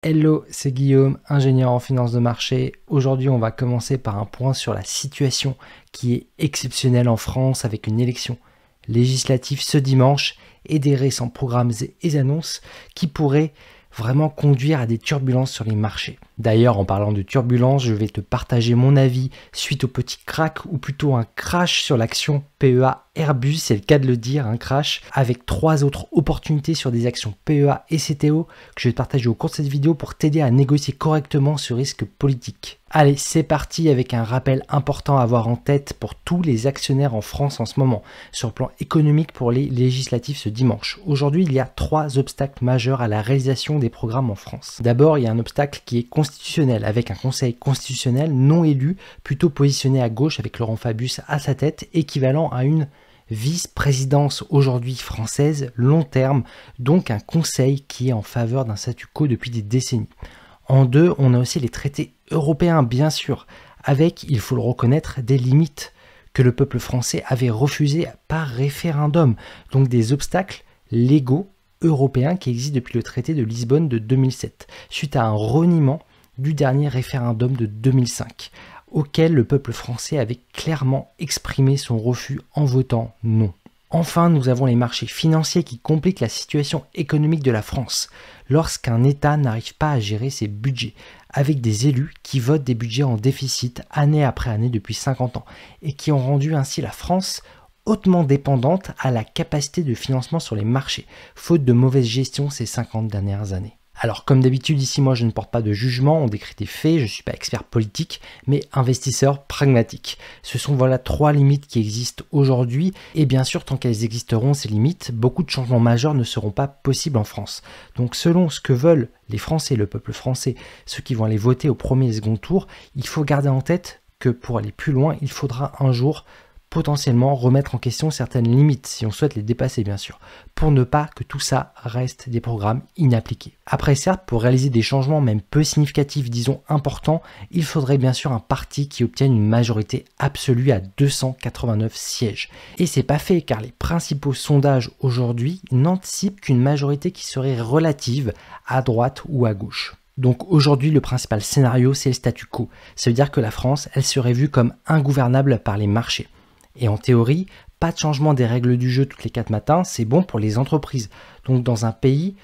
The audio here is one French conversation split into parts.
Hello, c'est Guillaume, ingénieur en finance de marché. Aujourd'hui, on va commencer par un point sur la situation qui est exceptionnelle en France avec une élection législative ce dimanche et des récents programmes et annonces qui pourraient vraiment conduire à des turbulences sur les marchés. D'ailleurs, en parlant de turbulences, je vais te partager mon avis suite au petit crack ou plutôt un crash sur l'action PEA Airbus, c'est le cas de le dire, un crash, avec 3 autres opportunités sur des actions PEA et CTO que je vais te partager au cours de cette vidéo pour t'aider à négocier correctement ce risque politique. Allez, c'est parti avec un rappel important à avoir en tête pour tous les actionnaires en France en ce moment, sur le plan économique pour les législatives ce dimanche. Aujourd'hui, il y a 3 obstacles majeurs à la réalisation des programmes en France. D'abord, il y a un obstacle qui est constitutionnel, avec un conseil constitutionnel non élu, plutôt positionné à gauche avec Laurent Fabius à sa tête, équivalent à une vice-présidence aujourd'hui française long terme, donc un conseil qui est en faveur d'un statu quo depuis des décennies. En deux, on a aussi les traités européens, bien sûr, avec, il faut le reconnaître, des limites que le peuple français avait refusées par référendum, donc des obstacles légaux européens qui existent depuis le traité de Lisbonne de 2007, suite à un reniement du dernier référendum de 2005, auquel le peuple français avait clairement exprimé son refus en votant non. Enfin, nous avons les marchés financiers qui compliquent la situation économique de la France lorsqu'un État n'arrive pas à gérer ses budgets, avec des élus qui votent des budgets en déficit année après année depuis 50 ans et qui ont rendu ainsi la France hautement dépendante à la capacité de financement sur les marchés, faute de mauvaise gestion ces 50 dernières années. Alors comme d'habitude ici moi je ne porte pas de jugement, on décrit des faits, je ne suis pas expert politique, mais investisseur pragmatique. Ce sont voilà 3 limites qui existent aujourd'hui et bien sûr tant qu'elles existeront ces limites, beaucoup de changements majeurs ne seront pas possibles en France. Donc selon ce que veulent les Français, le peuple français, ceux qui vont aller voter au premier et second tour, il faut garder en tête que pour aller plus loin, il faudra un jour potentiellement remettre en question certaines limites, si on souhaite les dépasser bien sûr, pour ne pas que tout ça reste des programmes inappliqués. Après certes, pour réaliser des changements même peu significatifs, disons importants, il faudrait bien sûr un parti qui obtienne une majorité absolue à 289 sièges. Et c'est pas fait car les principaux sondages aujourd'hui n'anticipent qu'une majorité qui serait relative à droite ou à gauche. Donc aujourd'hui, le principal scénario, c'est le statu quo. Ça veut dire que la France, elle serait vue comme ingouvernable par les marchés. Et en théorie, pas de changement des règles du jeu toutes les 4 matins, c'est bon pour les entreprises. Donc dans un pays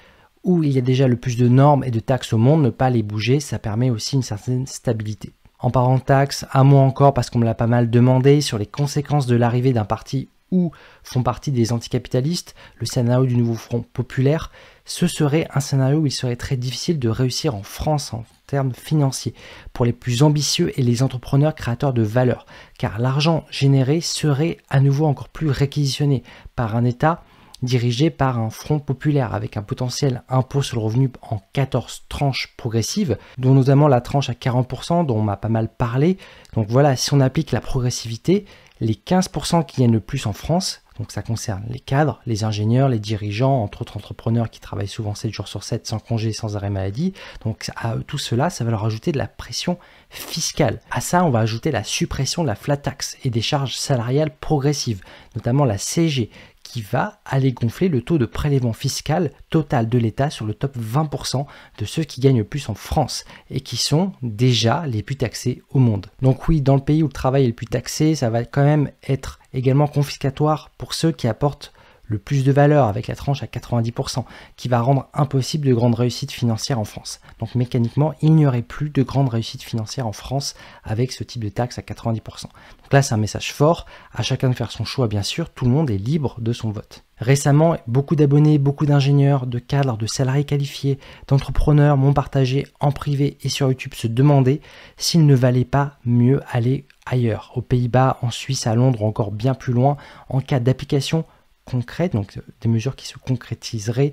où il y a déjà le plus de normes et de taxes au monde, ne pas les bouger, ça permet aussi une certaine stabilité. En parlant de taxes, un mot encore parce qu'on me l'a pas mal demandé sur les conséquences de l'arrivée d'un parti où font partie des anticapitalistes, le scénario du nouveau Front populaire, ce serait un scénario où il serait très difficile de réussir en France en termes financiers pour les plus ambitieux et les entrepreneurs créateurs de valeur, car l'argent généré serait à nouveau encore plus réquisitionné par un État dirigé par un front populaire avec un potentiel impôt sur le revenu en 14 tranches progressives, dont notamment la tranche à 40% dont on m'a pas mal parlé. Donc voilà, si on applique la progressivité, les 15% qui gagnent le plus en France, donc ça concerne les cadres, les ingénieurs, les dirigeants, entre autres entrepreneurs qui travaillent souvent 7 jours sur 7 sans congé, sans arrêt maladie. Donc à tout cela, ça va leur ajouter de la pression fiscale. À ça, on va ajouter la suppression de la flat tax et des charges salariales progressives, notamment la CSG, qui va aller gonfler le taux de prélèvement fiscal total de l'État sur le top 20% de ceux qui gagnent le plus en France et qui sont déjà les plus taxés au monde. Donc oui, dans le pays où le travail est le plus taxé, ça va quand même être également confiscatoire pour ceux qui apportent le plus de valeur avec la tranche à 90%, qui va rendre impossible de grandes réussites financières en France. Donc mécaniquement, il n'y aurait plus de grandes réussites financières en France avec ce type de taxe à 90%. Donc là, c'est un message fort, à chacun de faire son choix bien sûr, tout le monde est libre de son vote. Récemment, beaucoup d'abonnés, beaucoup d'ingénieurs, de cadres, de salariés qualifiés, d'entrepreneurs m'ont partagé en privé et sur YouTube se demander s'il ne valait pas mieux aller ailleurs, aux Pays-Bas, en Suisse, à Londres ou encore bien plus loin, en cas d'application concrètes, donc des mesures qui se concrétiseraient,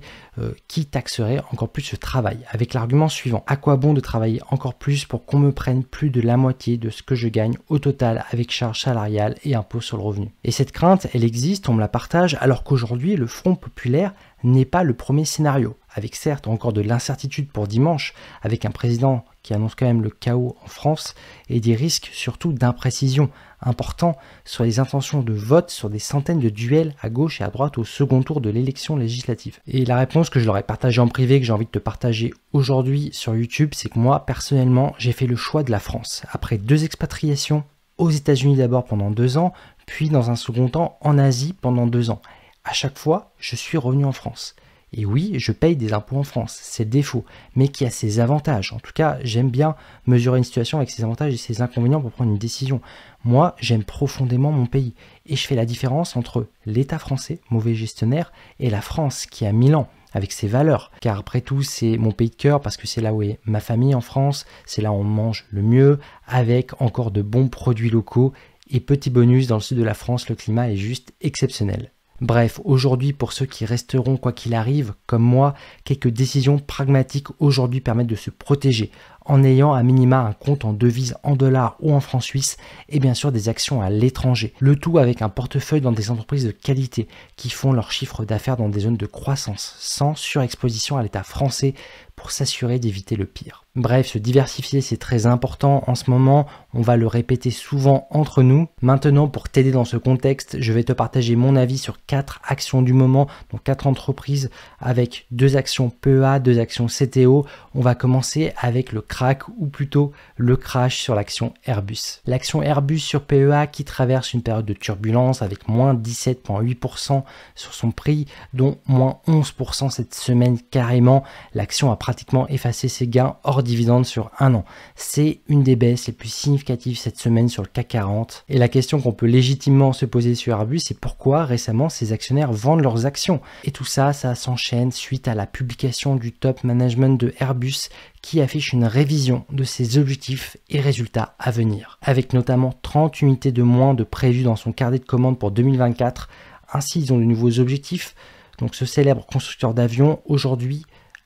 qui taxeraient encore plus ce travail, avec l'argument suivant: à quoi bon de travailler encore plus pour qu'on me prenne plus de la moitié de ce que je gagne au total avec charges salariales et impôts sur le revenu? Et cette crainte, elle existe, on me la partage, alors qu'aujourd'hui le Front populaire n'est pas le premier scénario. avec certes encore de l'incertitude pour dimanche, avec un président qui annonce quand même le chaos en France, et des risques surtout d'imprécision importants sur les intentions de vote sur des centaines de duels à gauche et à droite au second tour de l'élection législative. Et la réponse que je leur ai partagée en privé, que j'ai envie de te partager aujourd'hui sur YouTube, c'est que moi, personnellement, j'ai fait le choix de la France. Après 2 expatriations, aux États-Unis d'abord pendant 2 ans, puis dans un second temps en Asie pendant 2 ans. À chaque fois, je suis revenu en France. Et oui, je paye des impôts en France, c'est le défaut, mais qui a ses avantages. En tout cas, j'aime bien mesurer une situation avec ses avantages et ses inconvénients pour prendre une décision. Moi, j'aime profondément mon pays et je fais la différence entre l'État français, mauvais gestionnaire, et la France qui a 1000 ans, avec ses valeurs. Car après tout, c'est mon pays de cœur parce que c'est là où est ma famille en France, c'est là où on mange le mieux, avec encore de bons produits locaux et petit bonus, dans le sud de la France, le climat est juste exceptionnel. Bref, aujourd'hui, pour ceux qui resteront quoi qu'il arrive, comme moi, quelques décisions pragmatiques aujourd'hui permettent de se protéger en ayant à minima un compte en devise en dollars ou en francs suisses et bien sûr des actions à l'étranger. Le tout avec un portefeuille dans des entreprises de qualité qui font leur chiffre d'affaires dans des zones de croissance sans surexposition à l'État français pour s'assurer d'éviter le pire. Bref, se diversifier c'est très important en ce moment, on va le répéter souvent entre nous. Maintenant, pour t'aider dans ce contexte, je vais te partager mon avis sur 4 actions du moment, donc 4 entreprises avec 2 actions PEA, 2 actions CTO. On va commencer avec le crack ou plutôt le crash sur l'action Airbus. L'action Airbus sur PEA qui traverse une période de turbulence avec moins 17,8% sur son prix, dont moins 11% cette semaine carrément. L'action a pratiquement effacé ses gains hors dividendes sur un an. C'est une des baisses les plus significatives cette semaine sur le CAC 40. Et la question qu'on peut légitimement se poser sur Airbus, c'est pourquoi récemment ces actionnaires vendent leurs actions. Et tout ça, ça s'enchaîne suite à la publication du top management de Airbus qui affiche une révision de ses objectifs et résultats à venir, avec notamment 30 unités de moins de prévues dans son carnet de commandes pour 2024. Ainsi, ils ont de nouveaux objectifs. Donc ce célèbre constructeur d'avions, aujourd'hui,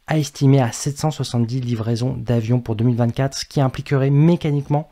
a estimé à 770 livraisons d'avions pour 2024, ce qui impliquerait mécaniquement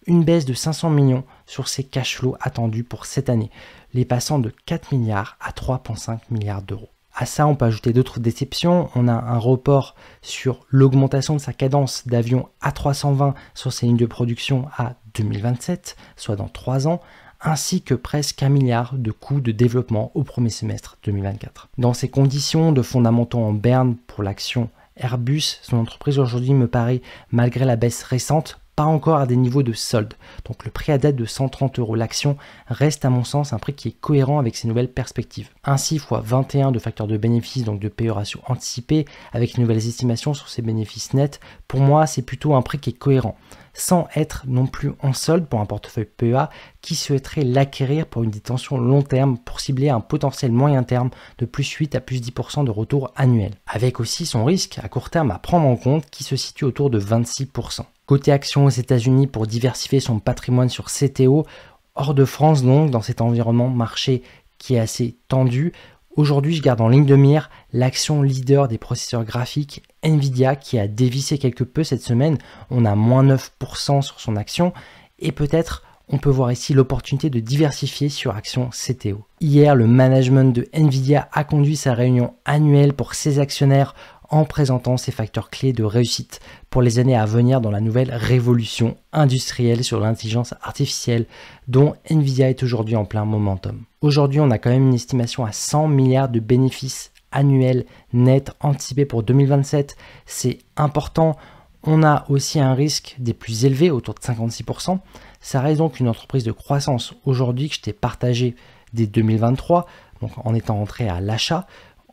une baisse de 500 millions sur ses cash flows attendus pour cette année, les passant de 4 milliards à 3,5 milliards d'euros. À ça, on peut ajouter d'autres déceptions. On a un report sur l'augmentation de sa cadence d'avions A320 sur ses lignes de production à 2027, soit dans 3 ans, ainsi que presque 1 milliard de coûts de développement au premier semestre 2024. Dans ces conditions de fondamentaux en berne pour l'action Airbus, son entreprise aujourd'hui me paraît, malgré la baisse récente, pas encore à des niveaux de solde. Donc le prix à date de 130 € l'action reste à mon sens un prix qui est cohérent avec ces nouvelles perspectives. Ainsi, x21 de facteur de bénéfice, donc de PE ratio anticipé, avec une nouvelles estimations sur ses bénéfices nets, pour moi c'est plutôt un prix qui est cohérent, sans être non plus en solde pour un portefeuille PEA qui souhaiterait l'acquérir pour une détention long terme pour cibler un potentiel moyen terme de plus 8 à plus 10% de retour annuel, avec aussi son risque à court terme à prendre en compte qui se situe autour de 26%. Côté action aux États-Unis pour diversifier son patrimoine sur CTO, hors de France donc, dans cet environnement marché qui est assez tendu, aujourd'hui je garde en ligne de mire l'action leader des processeurs graphiques Nvidia qui a dévissé quelque peu cette semaine, on a moins 9% sur son action et peut-être on peut voir ici l'opportunité de diversifier sur action CTO. Hier, le management de Nvidia a conduit sa réunion annuelle pour ses actionnaires en présentant ses facteurs clés de réussite pour les années à venir dans la nouvelle révolution industrielle sur l'intelligence artificielle dont Nvidia est aujourd'hui en plein momentum. Aujourd'hui, on a quand même une estimation à 100 milliards de bénéfices annuels nets anticipés pour 2027. C'est important. On a aussi un risque des plus élevés, autour de 56%. Ça reste donc une entreprise de croissance aujourd'hui que je t'ai partagé dès 2023, donc en étant rentré à l'achat,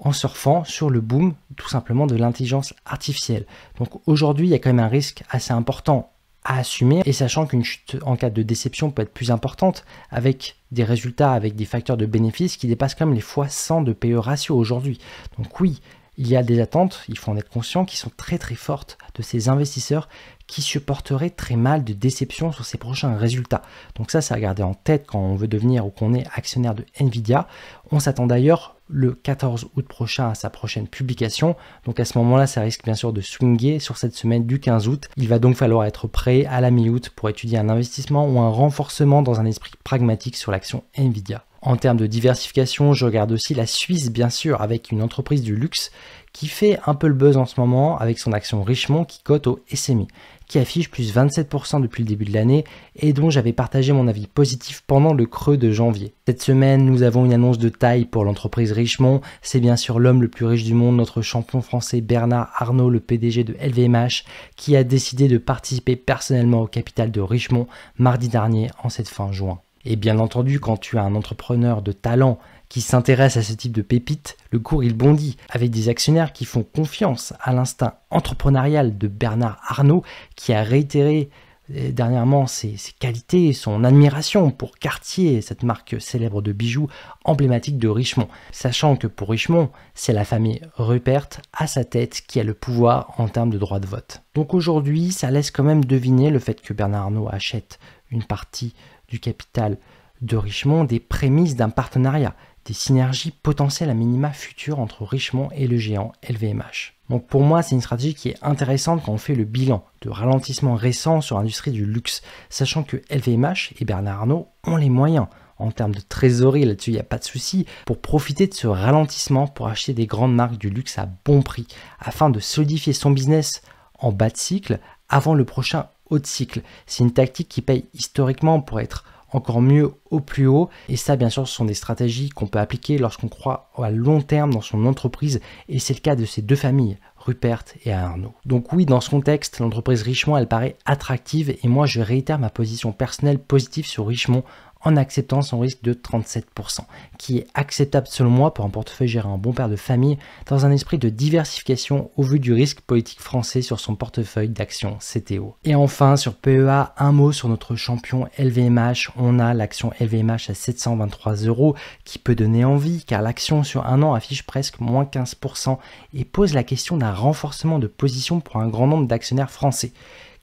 en surfant sur le boom tout simplement de l'intelligence artificielle. Donc aujourd'hui, il y a quand même un risque assez important à assumer et sachant qu'une chute en cas de déception peut être plus importante avec des résultats, avec des facteurs de bénéfices qui dépassent quand même les fois 100 de PE ratio aujourd'hui. Donc oui, il y a des attentes, il faut en être conscient, qui sont très très fortes de ces investisseurs qui supporteraient très mal de déception sur ces prochains résultats. Donc ça, c'est à garder en tête quand on veut devenir ou qu'on est actionnaire de Nvidia. On s'attend d'ailleurs le 14 août prochain à sa prochaine publication. Donc à ce moment-là, ça risque bien sûr de swinguer sur cette semaine du 15 août. Il va donc falloir être prêt à la mi-août pour étudier un investissement ou un renforcement dans un esprit pragmatique sur l'action Nvidia. En termes de diversification, je regarde aussi la Suisse, bien sûr, avec une entreprise du luxe qui fait un peu le buzz en ce moment avec son action Richemont qui cote au SMI, qui affiche plus 27% depuis le début de l'année et dont j'avais partagé mon avis positif pendant le creux de janvier. Cette semaine, nous avons une annonce de taille pour l'entreprise Richemont. C'est bien sûr l'homme le plus riche du monde, notre champion français Bernard Arnault, le PDG de LVMH, qui a décidé de participer personnellement au capital de Richemont mardi dernier en cette fin juin. Et bien entendu, quand tu as un entrepreneur de talent qui s'intéresse à ce type de pépites, le cours il bondit avec des actionnaires qui font confiance à l'instinct entrepreneurial de Bernard Arnault qui a réitéré dernièrement ses qualités, son admiration pour Cartier, cette marque célèbre de bijoux emblématique de Richemont, sachant que pour Richemont, c'est la famille Rupert à sa tête qui a le pouvoir en termes de droit de vote. Donc aujourd'hui, ça laisse quand même deviner le fait que Bernard Arnault achète une partie du capital de Richemont des prémices d'un partenariat, des synergies potentielles à minima futures entre Richemont et le géant LVMH. Donc pour moi, c'est une stratégie qui est intéressante quand on fait le bilan de ralentissement récent sur l'industrie du luxe, sachant que LVMH et Bernard Arnault ont les moyens en termes de trésorerie, là-dessus il n'y a pas de souci, pour profiter de ce ralentissement pour acheter des grandes marques du luxe à bon prix, afin de solidifier son business en bas de cycle avant le prochain haut de cycle. C'est une tactique qui paye historiquement pour être encore mieux au plus haut, et ça bien sûr ce sont des stratégies qu'on peut appliquer lorsqu'on croit à long terme dans son entreprise, et c'est le cas de ces deux familles, Rupert et Arnault. Donc oui, dans ce contexte, l'entreprise Richemont elle paraît attractive, et moi je réitère ma position personnelle positive sur Richemont en acceptant son risque de 37%, qui est acceptable selon moi pour un portefeuille géré en bon père de famille dans un esprit de diversification au vu du risque politique français sur son portefeuille d'actions CTO. Et enfin, sur PEA, un mot sur notre champion LVMH. On a l'action LVMH à 723 € qui peut donner envie car l'action sur un an affiche presque moins 15% et pose la question d'un renforcement de position pour un grand nombre d'actionnaires français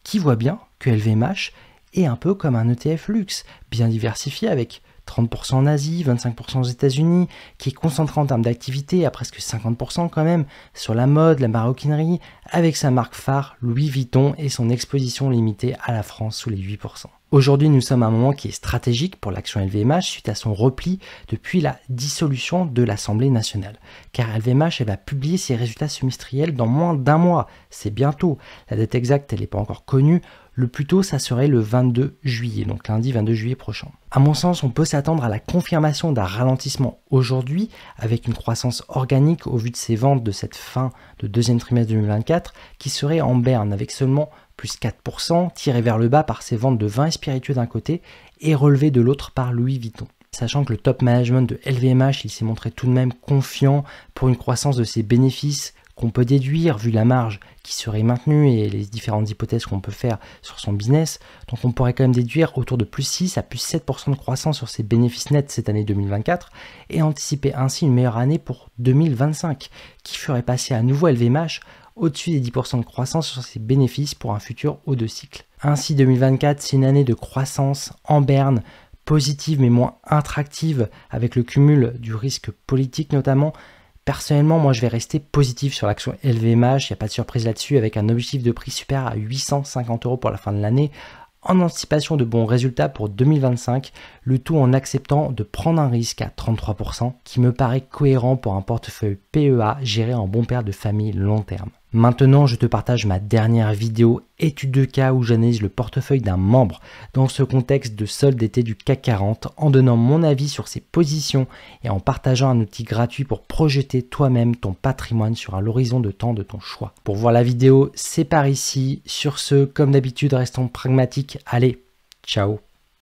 qui voient bien que LVMH est un peu comme un ETF luxe, bien diversifié avec 30% en Asie, 25% aux États-Unis, qui est concentré en termes d'activité à presque 50% quand même sur la mode, la maroquinerie, avec sa marque phare Louis Vuitton et son exposition limitée à la France sous les 8%. Aujourd'hui, nous sommes à un moment qui est stratégique pour l'action LVMH suite à son repli depuis la dissolution de l'Assemblée nationale. Car LVMH elle va publier ses résultats semestriels dans moins d'un mois. C'est bientôt. La date exacte, elle n'est pas encore connue. Le plus tôt, ça serait le 22 juillet, donc lundi 22 juillet prochain. À mon sens, on peut s'attendre à la confirmation d'un ralentissement aujourd'hui, avec une croissance organique au vu de ses ventes de cette fin de deuxième trimestre 2024, qui serait en berne, avec seulement plus 4%, tiré vers le bas par ses ventes de vins et spiritueux d'un côté, et relevé de l'autre par Louis Vuitton. Sachant que le top management de LVMH, il s'est montré tout de même confiant pour une croissance de ses bénéfices, qu'on peut déduire vu la marge qui serait maintenue et les différentes hypothèses qu'on peut faire sur son business. Donc on pourrait quand même déduire autour de plus 6 à plus 7% de croissance sur ses bénéfices nets cette année 2024 et anticiper ainsi une meilleure année pour 2025 qui ferait passer à nouveau LVMH au-dessus des 10% de croissance sur ses bénéfices pour un futur haut de cycle. Ainsi 2024 c'est une année de croissance en berne, positive mais moins attractive avec le cumul du risque politique notamment. Personnellement, moi je vais rester positif sur l'action LVMH, il n'y a pas de surprise là-dessus, avec un objectif de prix supérieur à 850 € pour la fin de l'année, en anticipation de bons résultats pour 2025, le tout en acceptant de prendre un risque à 33%, qui me paraît cohérent pour un portefeuille PEA géré en bon père de famille long terme. Maintenant, je te partage ma dernière vidéo étude de cas où j'analyse le portefeuille d'un membre dans ce contexte de solde d'été du CAC 40 en donnant mon avis sur ses positions et en partageant un outil gratuit pour projeter toi-même ton patrimoine sur un horizon de temps de ton choix. Pour voir la vidéo, c'est par ici. Sur ce, comme d'habitude, restons pragmatiques. Allez, ciao!